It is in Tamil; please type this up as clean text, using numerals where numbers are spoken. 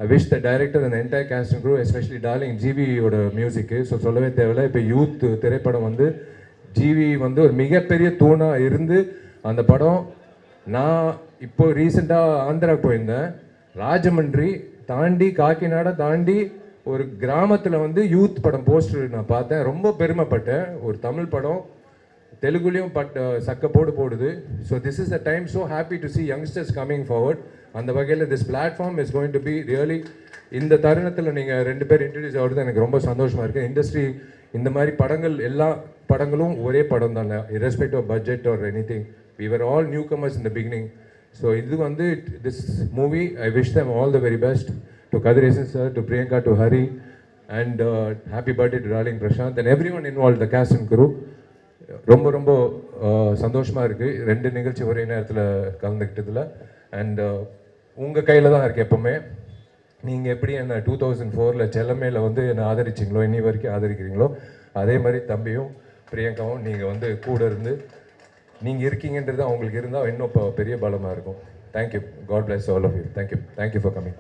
I wish the director and entire cast and crew especially darling ஜிவியோட மியூசிக்கு. ஸோ சொல்லவே தேவையில்லை. இப்போ யூத் திரைப்படம் வந்து ஜிவி வந்து ஒரு மிகப்பெரிய தூணாக இருந்து அந்த படம். நான் இப்போ ரீசெண்டாக ஆந்திரா போயிருந்தேன். ராஜமன்றி தாண்டி காக்கிநாடா தாண்டி ஒரு கிராமத்தில் வந்து யூத் படம் போஸ்டர் நான் பார்த்தேன். ரொம்ப பெருமைப்பட்டேன். ஒரு தமிழ் படம் தெலுங்குலேயும் சக்க போடுது. So this is the time. So happy to C youngsters coming forward. அந்த வகையில் this platform is going to be really. இந்த தருணத்தில் நீங்கள் 2 பேர் இன்ட்ரடியூஸ் ஆகிறது எனக்கு ரொம்ப சந்தோஷமாக இருக்குது. இண்டஸ்ட்ரி இந்த மாதிரி படங்கள் எல்லா படங்களும் ஒரே படம் தானே, irrespective of budget or anything. We were all newcomers in the beginning. So இது வந்து this movie, I wish them all the very best. To Kadhiresan sir, to Priyanka, to Hari, and happy birthday to darling Prashant and everyone involved, the cast and crew. ரொம்ப ரொம்ப சந்தோஷமாக இருக்குது 2 நிகழ்ச்சி ஒரே நேரத்தில் கலந்துக்கிட்டதில். அண்ட் உங்கள் கையில் தான் இருக்குது எப்போவுமே. நீங்கள் எப்படி என்னை 2004 செல்லமேல வந்து என்னை ஆதரிச்சிங்களோ, இன்னி வரைக்கும் ஆதரிக்கிறீங்களோ, அதே மாதிரி தம்பியும் பிரியங்காவும் நீங்கள் வந்து கூட இருந்து நீங்கள் இருக்கீங்கன்றது அவங்களுக்கு இருந்தால் இன்னும் இப்போ பெரிய பலமாக இருக்கும். Thank you. God bless all of you. Thank you for coming.